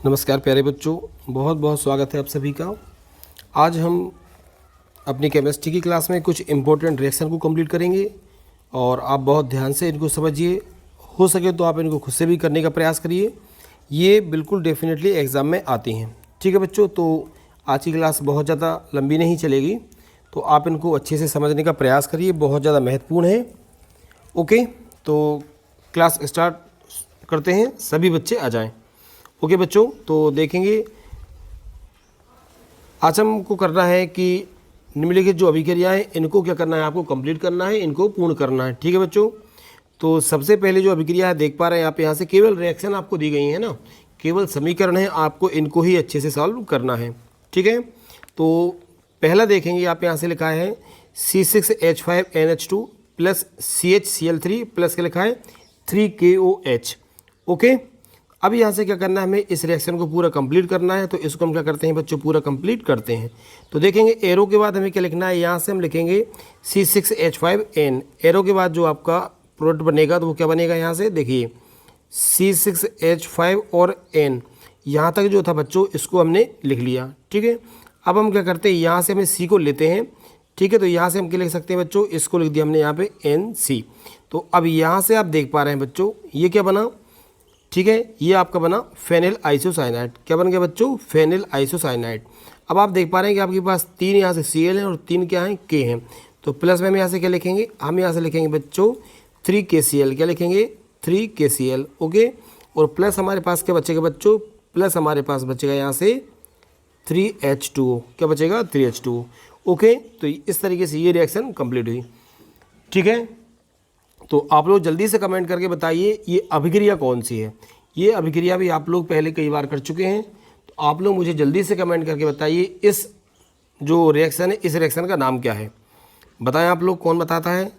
नमस्कार प्यारे बच्चों, बहुत बहुत स्वागत है आप सभी का। आज हम अपनी केमिस्ट्री की क्लास में कुछ इम्पोर्टेंट रिएक्शन को कंप्लीट करेंगे और आप बहुत ध्यान से इनको समझिए। हो सके तो आप इनको खुद से भी करने का प्रयास करिए। ये बिल्कुल डेफिनेटली एग्ज़ाम में आती हैं। ठीक है बच्चों, तो आज की क्लास बहुत ज़्यादा लंबी नहीं चलेगी, तो आप इनको अच्छे से समझने का प्रयास करिए, बहुत ज़्यादा महत्वपूर्ण है। ओके, तो क्लास स्टार्ट करते हैं, सभी बच्चे आ जाएं। ओके बच्चों, तो देखेंगे आज हमको करना है कि निम्नलिखित जो अभिक्रिया है इनको क्या करना है, आपको कंप्लीट करना है, इनको पूर्ण करना है। ठीक है बच्चों, तो सबसे पहले जो अभिक्रिया है देख पा रहे हैं आप यहाँ से, केवल रिएक्शन आपको दी गई है ना, केवल समीकरण है, आपको इनको ही अच्छे से सॉल्व करना है। ठीक है, तो पहला देखेंगे आप यहाँ से लिखा है C6H5NH2 प्लस CHCl3 प्लस क्या लिखा है 3KOH। ओके, अब यहाँ से क्या करना है, हमें इस रिएक्शन को पूरा कंप्लीट करना है, तो इसको हम क्या करते हैं बच्चों, पूरा कंप्लीट करते हैं। तो देखेंगे एरो के बाद हमें क्या लिखना है, यहाँ से हम लिखेंगे C6H5N। एरो के बाद जो आपका प्रोडक्ट बनेगा तो वो क्या बनेगा, यहाँ से देखिए C6H5 और N, यहाँ तक जो था बच्चों इसको हमने लिख लिया। ठीक है, अब हम क्या करते हैं, यहाँ से हमें C को लेते हैं। ठीक है, तो यहाँ से हम क्या लिख सकते हैं बच्चों, इसको लिख दिया हमने यहाँ पे NC। तो अब यहाँ से आप देख पा रहे हैं बच्चों ये क्या बना, ठीक है, ये आपका बना फेनिल आइसोसाइनाइड। क्या बन गया बच्चों, फेनिल आइसोसाइनाइड। अब आप देख पा रहे हैं कि आपके पास 3 यहाँ से Cl हैं और 3 क्या हैं, K हैं। तो प्लस में हम यहाँ से क्या लिखेंगे, हम यहाँ से लिखेंगे बच्चों 3KCl। क्या लिखेंगे 3KCl। ओके, और प्लस हमारे पास क्या बचेगा बच्चों, प्लस हमारे पास बचेगा यहाँ से 3H2O। क्या बचेगा 3H2O। ओके, तो इस तरीके से ये रिएक्शन कंप्लीट हुई। ठीक है, तो आप लोग जल्दी से कमेंट करके बताइए ये अभिक्रिया कौन सी है। ये अभिक्रिया भी आप लोग पहले कई बार कर चुके हैं, तो आप लोग मुझे जल्दी से कमेंट करके बताइए इस जो रिएक्शन है इस रिएक्शन का नाम क्या है, बताएं आप लोग कौन बताता है।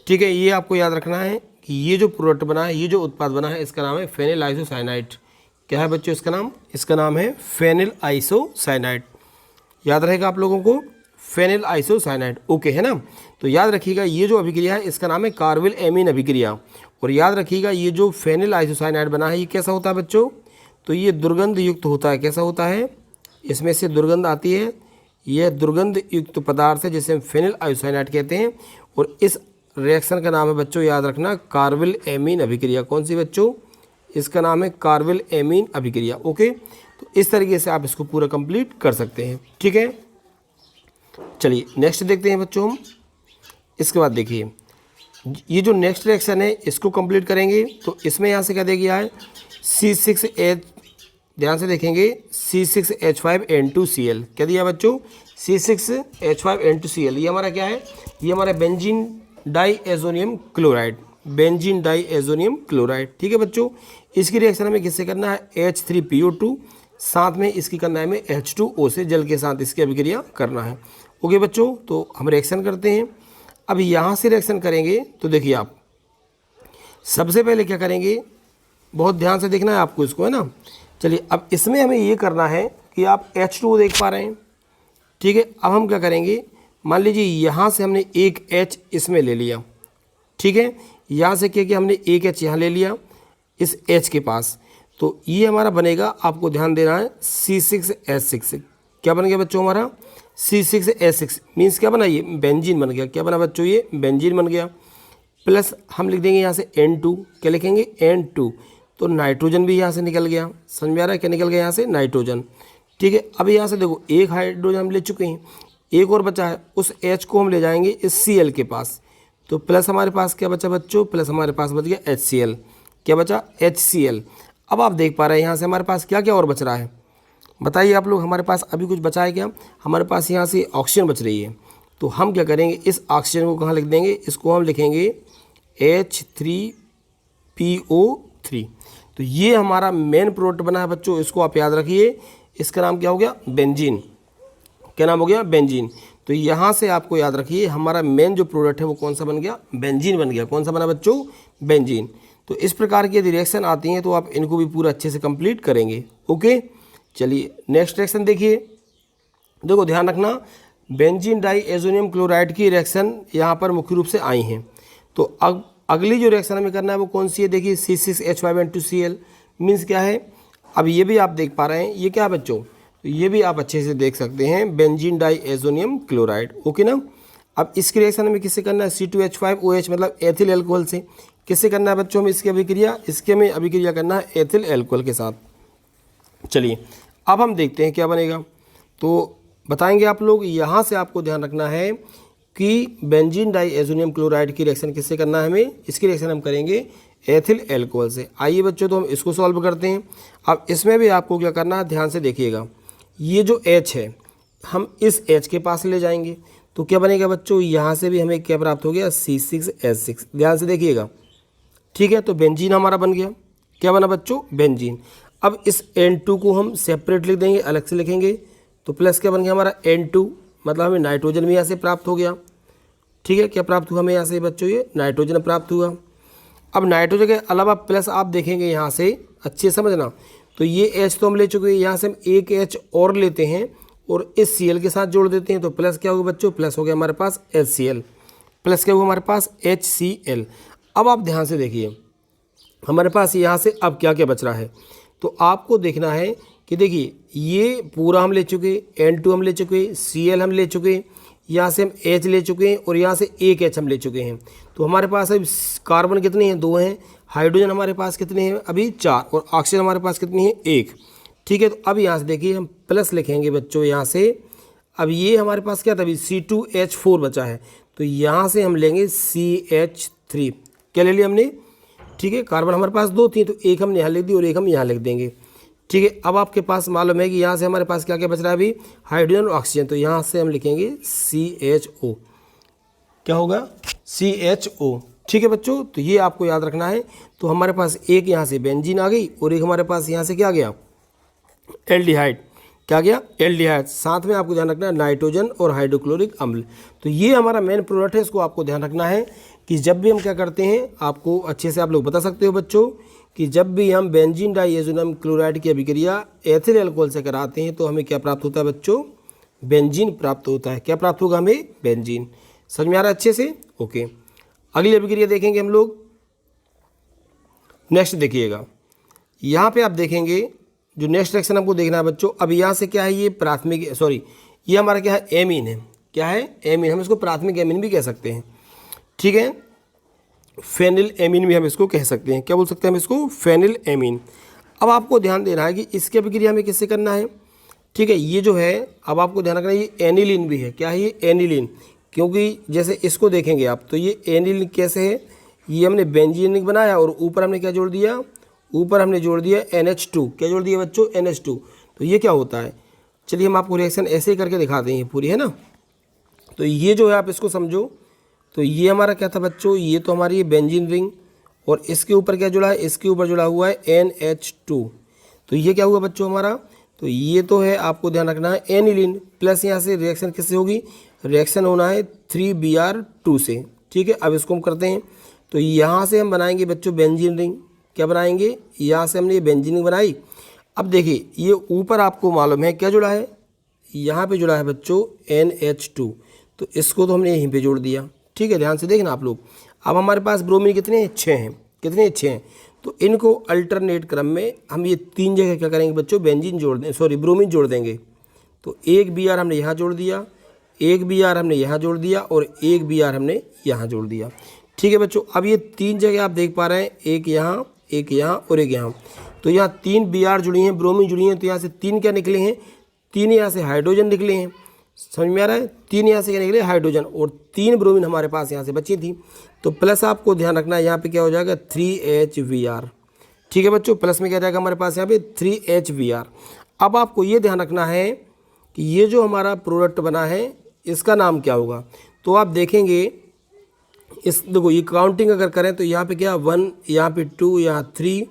ठीक है, ये आपको याद रखना है कि ये जो प्रोडक्ट बना है, ये जो उत्पाद बना है, इसका नाम है फेनिल आइसोसाइनाइड। क्या है बच्चों इसका नाम, इसका नाम है फेनिल आइसोसाइनाइड। याद रहेगा आप लोगों को, फेनिल आइसोसाइनाइड। ओके है ना, तो याद रखिएगा ये जो अभिक्रिया है इसका नाम है कार्विल एमीन अभिक्रिया। और याद रखिएगा ये जो फेनिल आइसोसाइनाइड बना है ये कैसा होता है बच्चों, तो ये दुर्गंध युक्त होता है। कैसा होता है, इसमें से दुर्गंध आती है, यह दुर्गंध युक्त पदार्थ है जिसे हम फेनिल आइसोसाइनाइड कहते हैं। और इस रिएक्शन का नाम है बच्चों, याद रखना, कार्विल एमीन अभिक्रिया। कौन सी बच्चों, इसका नाम है कार्विल एमीन अभिक्रिया। ओके, तो इस तरीके से आप इसको पूरा कंप्लीट कर सकते हैं। ठीक है, चलिए नेक्स्ट देखते हैं बच्चों हम। इसके बाद देखिए ये जो नेक्स्ट रिएक्शन है इसको कंप्लीट करेंगे, तो इसमें यहाँ से क्या दे गया है C6H, ध्यान से देखेंगे C6H5N2Cl। क्या दिया बच्चों, C6H5N2Cl। ये हमारा क्या है, ये हमारा benzene diazonium chloride, benzene diazonium chloride. ठीक है बच्चों, इसकी रिएक्शन हमें किससे करना है, H3PO2, साथ में इसकी करना है हमें H2O से, जल के साथ इसकी अभिक्रिया करना है। ओके बच्चों, तो हम रिएक्शन करते हैं। अब यहाँ से रिएक्शन करेंगे तो देखिए आप सबसे पहले क्या करेंगे, बहुत ध्यान से देखना है आपको इसको, है ना। चलिए अब इसमें हमें ये करना है कि आप H2O देख पा रहे हैं। ठीक है, अब हम क्या करेंगे, मान लीजिए यहाँ से हमने एक H इसमें ले लिया। ठीक है, यहाँ से क्या किया हमने एक H यहाँ ले लिया इस H के पास, तो ये हमारा बनेगा, आपको ध्यान देना है C6H6। क्या बन गया बच्चों हमारा C6H6, मीन्स क्या बना, ये बेंजीन बन गया। क्या बना बच्चों, ये बेंजीन बन गया। प्लस हम लिख देंगे यहाँ से N2। क्या लिखेंगे N2, तो नाइट्रोजन भी यहाँ से निकल गया। समझ में आ रहा है, क्या निकल गया यहाँ से, नाइट्रोजन। ठीक है, अब यहाँ से देखो एक हाइड्रोजन हम ले चुके हैं, एक और बचा है, उस H को हम ले जाएंगे इस Cl के पास। तो प्लस हमारे पास क्या बचा बच्चों, प्लस हमारे पास बच गया HCl। क्या बचा, HCl। अब आप देख पा रहे हैं यहाँ से हमारे पास क्या क्या और बच रहा है, बताइए आप लोग, हमारे पास अभी कुछ बचा है क्या, हमारे पास यहाँ से ऑक्सीजन बच रही है। तो हम क्या करेंगे, इस ऑक्सीजन को कहाँ लिख देंगे, इसको हम लिखेंगे H3PO3। तो ये हमारा मेन प्रोडक्ट बना है बच्चों, इसको आप याद रखिए, इसका नाम क्या हो गया, बेंजीन। क्या नाम हो गया, बेंजीन। तो यहाँ से आपको याद रखिए हमारा मेन जो प्रोडक्ट है वो कौन सा बन गया, बेंजीन बन गया। कौन सा बना बच्चों, बेंजीन। तो इस प्रकार की यदि रिएक्शन आती हैं तो आप इनको भी पूरा अच्छे से कंप्लीट करेंगे। ओके, चलिए नेक्स्ट रिएक्शन देखिए। देखो ध्यान रखना, बेंजीन डाईएजोनियम क्लोराइड की रिएक्शन यहाँ पर मुख्य रूप से आई हैं। तो अब अगली जो रिएक्शन हमें करना है वो कौन सी है, देखिए C6H5N2Cl। मीन्स क्या है, अब ये भी आप देख पा रहे हैं, ये क्या है बच्चों, तो ये भी आप अच्छे से देख सकते हैं, बेंजीन डाइएज़ोनियम क्लोराइड। ओके ना। अब इसकी रिएक्शन हमें किससे करना है, C2H5OH मतलब एथिल एल्कोहल से। किससे करना है बच्चों हमें इसकी अभिक्रिया, इसके हमें अभिक्रिया करना है एथिल एल्कोहल के साथ। चलिए अब हम देखते हैं क्या बनेगा, तो बताएंगे आप लोग। यहाँ से आपको ध्यान रखना है कि बेंजीन डाइएज़ोनियम क्लोराइड की रिएक्शन किससे करना है हमें, इसकी रिएक्शन हम करेंगे एथिल एल्कोहल से। आइए बच्चों तो हम इसको सॉल्व करते हैं। अब इसमें भी आपको क्या करना है, ध्यान से देखिएगा, ये जो H है हम इस H के पास ले जाएंगे तो क्या बनेगा बच्चों, यहाँ से भी हमें क्या प्राप्त हो गया, C6H6। ध्यान से देखिएगा, ठीक है। तो बेंजीन हमारा बन गया, क्या बना बच्चों, बेंजीन। अब इस N2 को हम सेपरेट लिख देंगे, अलग से लिखेंगे, तो प्लस क्या बन गया हमारा N2, मतलब हमें नाइट्रोजन भी यहाँ से प्राप्त हो गया। ठीक है, क्या प्राप्त हुआ हमें यहाँ से बच्चों, ये नाइट्रोजन प्राप्त हुआ। अब नाइट्रोजन के अलावा प्लस आप देखेंगे यहाँ से, अच्छे समझना, तो ये H तो हम ले चुके हैं, यहाँ से हम एक H और लेते हैं और इस Cl के साथ जोड़ देते हैं, तो प्लस क्या होगा बच्चों, प्लस हो गया हमारे पास HCl, प्लस क्या हुआ हमारे पास HCl। अब आप ध्यान से देखिए हमारे पास यहाँ से अब क्या क्या बच रहा है, तो आपको देखना है कि देखिए ये पूरा हम ले चुके, N2 हम ले चुके, Cl हम ले चुके, यहाँ से हम H ले चुके हैं और यहाँ से एक H हम ले चुके हैं। तो हमारे पास अभी कार्बन कितने हैं, 2 हैं, हाइड्रोजन हमारे पास कितने हैं अभी 4, और ऑक्सीजन हमारे पास कितनी है 1। ठीक है, तो अब यहाँ से देखिए हम प्लस लिखेंगे बच्चों यहाँ से। अब ये हमारे पास क्या था, अभी C2H4 बचा है, तो यहाँ से हम लेंगे CH3। क्या ले लिया हमने, ठीक है, कार्बन हमारे पास 2 थी, तो एक हमने यहाँ लिख दी और एक हम यहाँ लिख देंगे। ठीक है, अब आपके पास मालूम है कि यहाँ से हमारे पास क्या क्या बच रहा है अभी, हाइड्रोजन और ऑक्सीजन, तो यहाँ से हम लिखेंगे CHO। क्या होगा, CHO। ठीक है बच्चों, तो ये आपको याद रखना है। तो हमारे पास एक यहाँ से बेंजीन आ गई और एक हमारे पास यहाँ से क्या गया, एल्डिहाइड। क्या गया, एल्डिहाइड। साथ में आपको ध्यान रखना है नाइट्रोजन और हाइड्रोक्लोरिक अम्ल। तो ये हमारा मेन प्रोडक्ट है, इसको आपको ध्यान रखना है कि जब भी हम क्या करते हैं, आपको अच्छे से आप लोग बता सकते हो बच्चों कि जब भी हम बेंजीन डाइएज़ोनियम क्लोराइड की अभिक्रिया एथिल अल्कोहल से कराते हैं तो हमें क्या प्राप्त होता है बच्चों, बेंजीन प्राप्त होता है। क्या प्राप्त होगा हमें, बेंजीन। समझ में आ रहा है अच्छे से, ओके। अगली अभिक्रिया देखेंगे हम लोग, नेक्स्ट देखिएगा, यहाँ पे आप देखेंगे जो नेक्स्ट रिएक्शन हमको देखना है बच्चों। अब यहाँ से क्या है, ये प्राथमिक, सॉरी ये हमारा क्या है, एमीन है। क्या है, एमीन। हम इसको प्राथमिक एमीन भी कह सकते हैं, ठीक है, फेनिल एमीन भी हम इसको कह सकते हैं। क्या बोल सकते हैं हम इसको, फेनिल एमीन। अब आपको ध्यान देना है कि इसकी अभिक्रिया हमें किससे करना है, ठीक है। ये जो है, अब आपको ध्यान रखना है ये एनिलीन भी है। क्या है ये, एनिलीन, क्योंकि जैसे इसको देखेंगे आप तो ये एनिलीन कैसे है, ये हमने बेंजीन बनाया और ऊपर हमने क्या जोड़ दिया, ऊपर हमने जोड़ दिया NH2। क्या जोड़ दिया बच्चों, NH2। तो ये क्या होता है, चलिए हम आपको रिएक्शन ऐसे ही करके दिखा देंगे पूरी, है ना। तो ये जो है आप इसको समझो, तो ये हमारा क्या था बच्चों, ये तो हमारी बेंजीन रिंग और इसके ऊपर क्या जुड़ा है, इसके ऊपर जुड़ा हुआ है NH2। तो ये क्या हुआ बच्चों हमारा, तो ये तो है, आपको ध्यान रखना है एनिलीन, प्लस यहाँ से रिएक्शन किससे होगी, रिएक्शन होना है 3Br2 से। ठीक है, अब इसको हम करते हैं, तो यहाँ से हम बनाएंगे बच्चों बेंजीन रिंग। क्या बनाएंगे, यहाँ से हमने ये बेंजीन रिंग बनाई। अब देखिए ये ऊपर आपको मालूम है क्या जुड़ा है, यहाँ पे जुड़ा है बच्चों NH2, तो इसको तो हमने यहीं पे जोड़ दिया। ठीक है, ध्यान से देखना आप लोग। अब हमारे पास ब्रोमीन कितने हैं, 6 हैं। कितने, 6 हैं। तो इनको अल्टरनेट क्रम में हम ये 3 जगह क्या करेंगे बच्चों, बेंजीन जोड़ दें, सॉरी ब्रोमीन जोड़ देंगे। तो एक Br हमने यहाँ जोड़ दिया, एक Br हमने यहाँ जोड़ दिया और एक Br हमने यहाँ जोड़ दिया। ठीक है बच्चों, अब ये 3 जगह आप देख पा रहे हैं, एक यहाँ, एक यहाँ और एक यहाँ। तो यहाँ 3 Br जुड़ी हैं, ब्रोमीन जुड़ी हैं, तो यहाँ से 3 क्या निकले हैं, 3 यहाँ से हाइड्रोजन निकले हैं। समझ में आ रहा है, 3 यहाँ से क्या निकले, हाइड्रोजन, और 3 ब्रोमीन हमारे पास यहाँ से बची थी। तो प्लस आपको ध्यान रखना है, यहाँ पे क्या हो जाएगा 3HBr। ठीक है बच्चों, प्लस में क्या जाएगा हमारे पास यहाँ पे 3HBr। अब आपको ये ध्यान रखना है कि ये जो हमारा प्रोडक्ट बना है इसका नाम क्या होगा। तो आप देखेंगे इस, देखो ये काउंटिंग अगर करें तो यहाँ पे क्या 1, यहाँ पे 2, यहाँ 3,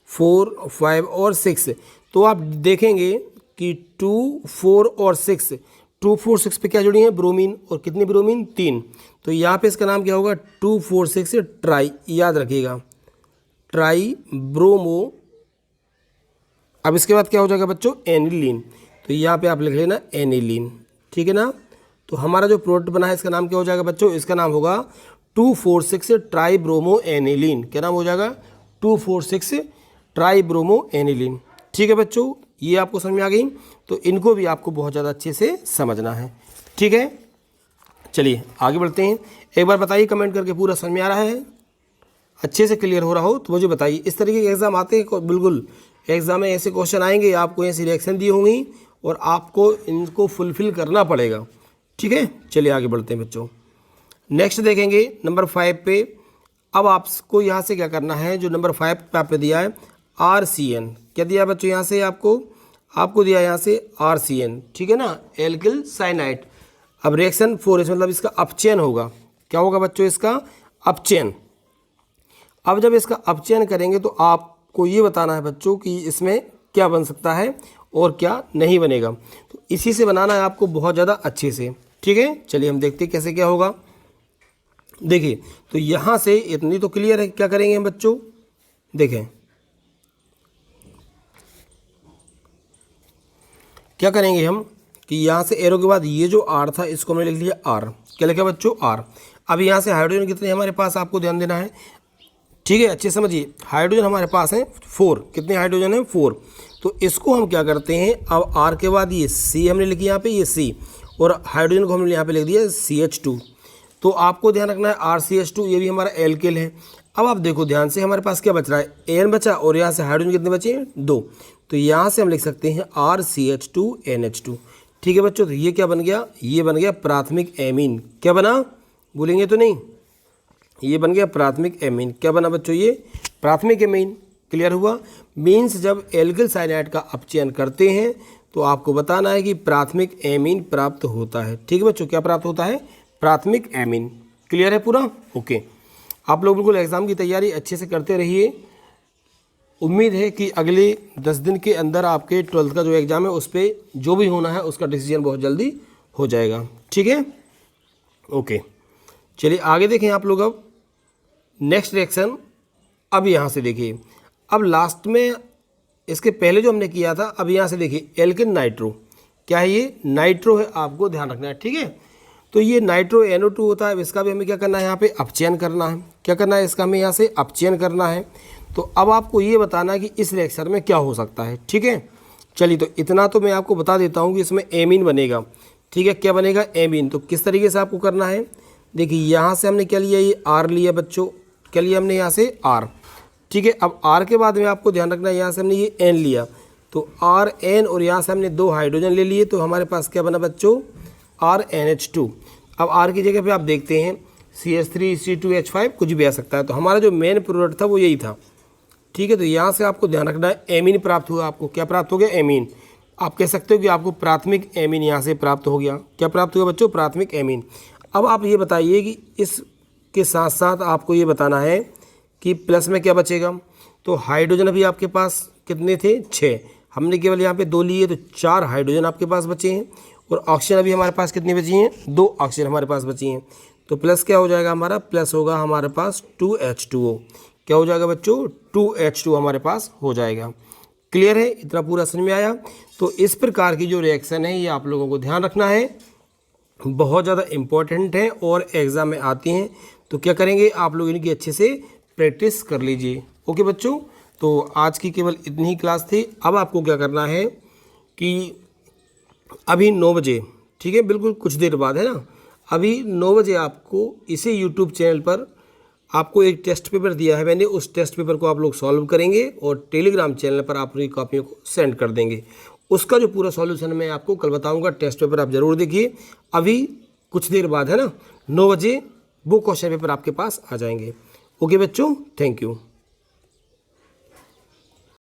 4, 5 और 6। तो आप देखेंगे कि 2, 4 और 6, 2, 4, 6 पे क्या जुड़ी हैं, ब्रोमीन, और कितनी ब्रोमीन, 3। तो यहाँ पे इसका नाम क्या होगा, 2, 4, 6 ट्राई, याद रखिएगा, ट्राई ब्रोमो। अब इसके बाद क्या हो जाएगा बच्चों, एनिलीन। तो यहाँ पे आप लिख लेना एनिलीन। ठीक है ना। तो हमारा जो प्रोडक्ट बना है इसका नाम क्या हो जाएगा बच्चों, इसका नाम होगा 2,4,6 ट्राई ब्रोमो एनिलीन। क्या नाम हो जाएगा, 2,4,6 ट्राई ब्रोमो एनिलीन। ठीक है बच्चों, ये आपको समझ में आ गई। तो इनको भी आपको बहुत ज़्यादा अच्छे से समझना है। ठीक है, चलिए आगे बढ़ते हैं। एक बार बताइए कमेंट करके पूरा समझ में आ रहा है, अच्छे से क्लियर हो रहा हो तो मुझे बताइए। इस तरीके के एग्ज़ाम आते हैं, बिल्कुल एग्ज़ाम में ऐसे क्वेश्चन आएंगे, आपको ऐसी रिएक्शन दी होंगी और आपको इनको फुलफ़िल करना पड़ेगा। ठीक है, चलिए आगे बढ़ते हैं बच्चों। नेक्स्ट देखेंगे नंबर 5 पे। अब आपको यहाँ से क्या करना है, जो नंबर 5 पे आपने दिया है RCN, क्या दिया बच्चों यहाँ से आपको दिया यहाँ से RCN, ठीक है ना, एल्किल साइनाइड। अब रिएक्शन 4 मतलब इसका अपचयन होगा। क्या होगा बच्चों, इसका अपचयन। अब जब इसका अपचयन करेंगे तो आपको ये बताना है बच्चों कि इसमें क्या बन सकता है और क्या नहीं बनेगा। तो इसी से बनाना है आपको बहुत ज़्यादा अच्छे से। ठीक है, चलिए हम देखते हैं कैसे क्या होगा। देखिए, तो यहाँ से इतनी तो क्लियर है, क्या करेंगे हम बच्चों, देखें क्या करेंगे हम कि यहाँ से एरो के बाद ये जो R था इसको हमने लिख लिया R। क्या लिखा बच्चों, R। अब यहाँ से हाइड्रोजन कितने हमारे पास, आपको ध्यान देना है। ठीक है, अच्छे समझिए, हाइड्रोजन हमारे पास है 4। कितने हाइड्रोजन है, 4। तो इसको हम क्या करते हैं, अब R के बाद ये C हमने लिखी यहाँ पे, ये C, और हाइड्रोजन को हमने यहाँ पे लिख दिया CH2। तो आपको ध्यान रखना है RCH2 ये भी हमारा एल्किल है। अब आप देखो ध्यान से, हमारे पास क्या बच रहा है, N बचा, और यहाँ से हाइड्रोजन कितने बचे हैं, 2। तो यहाँ से हम लिख सकते हैं RCH2NH2। ठीक है बच्चों, तो ये क्या बन गया, ये बन गया प्राथमिक एमीन। क्या बना, भूलेंगे तो नहीं, ये बन गया प्राथमिक एमीन। क्या बना बच्चों, ये प्राथमिक एमीन। क्लियर हुआ। मीन्स जब एल्किल साइनाइड का अपचयन करते हैं तो आपको बताना है कि प्राथमिक एमीन प्राप्त होता है। ठीक है बच्चों, क्या प्राप्त होता है, प्राथमिक एमीन। क्लियर है पूरा, ओके। आप लोग बिल्कुल एग्ज़ाम की तैयारी अच्छे से करते रहिए। उम्मीद है कि अगले 10 दिन के अंदर आपके 12th का जो एग्ज़ाम है उस पर जो भी होना है उसका डिसीजन बहुत जल्दी हो जाएगा। ठीक है, ओके। चलिए आगे देखें आप लोग। अब नेक्स्ट रिएक्शन, अब यहाँ से देखिए, अब लास्ट में इसके पहले जो हमने किया था, अब यहाँ से देखिए एल्किन नाइट्रो। क्या है ये, नाइट्रो है, आपको ध्यान रखना है। ठीक है, तो ये नाइट्रो NO2 होता है, इसका भी हमें क्या करना है, यहाँ पे अपचयन करना है। क्या करना है, इसका हमें यहाँ से अपचयन करना है। तो अब आपको ये बताना है कि इस रिएक्शन में क्या हो सकता है। ठीक है, चलिए तो इतना तो मैं आपको बता देता हूँ कि इसमें एमीन बनेगा। ठीक है, क्या बनेगा, एमीन। तो किस तरीके से आपको करना है, देखिए यहाँ से हमने क्या लिया, ये R लिया बच्चों। क्या लिया हमने यहाँ से, R। ठीक है, अब R के बाद में आपको ध्यान रखना है, यहाँ से हमने ये N लिया, तो RN, और यहाँ से हमने 2 हाइड्रोजन ले लिए, तो हमारे पास क्या बना बच्चों, RNH2। अब R की जगह पे आप देखते हैं CH3 C2H5 कुछ भी आ सकता है। तो हमारा जो मेन प्रोडक्ट था वो यही था। ठीक है, तो यहाँ से आपको ध्यान रखना है एमीन प्राप्त हुआ। आपको क्या प्राप्त हो गया, एमीन। आप कह सकते हो कि आपको प्राथमिक एमीन यहाँ से प्राप्त हो गया। क्या प्राप्त हुआ बच्चों, प्राथमिक एमीन। अब आप ये बताइए कि इसके साथ साथ आपको ये बताना है कि प्लस में क्या बचेगा। तो हाइड्रोजन अभी आपके पास कितने थे, 6। हमने केवल यहाँ पे 2 लिए, तो 4 हाइड्रोजन आपके पास बचे हैं। और ऑक्सीजन अभी हमारे पास कितनी बची हैं, 2 ऑक्सीजन हमारे पास बची हैं। तो प्लस क्या हो जाएगा हमारा, प्लस होगा हमारे पास 2H2O। क्या हो जाएगा बच्चों, 2H2 हमारे पास हो जाएगा। क्लियर है, इतना पूरा समझ में आया। तो इस प्रकार की जो रिएक्शन है ये आप लोगों को ध्यान रखना है, बहुत ज़्यादा इम्पोर्टेंट है और एग्ज़ाम में आती हैं। तो क्या करेंगे आप लोग, इनकी अच्छे से प्रैक्टिस कर लीजिए। ओके बच्चों, तो आज की केवल इतनी ही क्लास थी। अब आपको क्या करना है कि अभी 9 बजे, ठीक है, बिल्कुल कुछ देर बाद है ना, अभी 9 बजे आपको इसी यूट्यूब चैनल पर आपको एक टेस्ट पेपर दिया है मैंने, उस टेस्ट पेपर को आप लोग सॉल्व करेंगे और टेलीग्राम चैनल पर आप अपनी कॉपियों को सेंड कर देंगे। उसका जो पूरा सॉल्यूशन मैं आपको कल बताऊंगा। टेस्ट पेपर आप ज़रूर देखिए, अभी कुछ देर बाद है ना, 9 बजे वो क्वेश्चन पेपर आपके पास आ जाएंगे। ओके बच्चों, थैंक यू।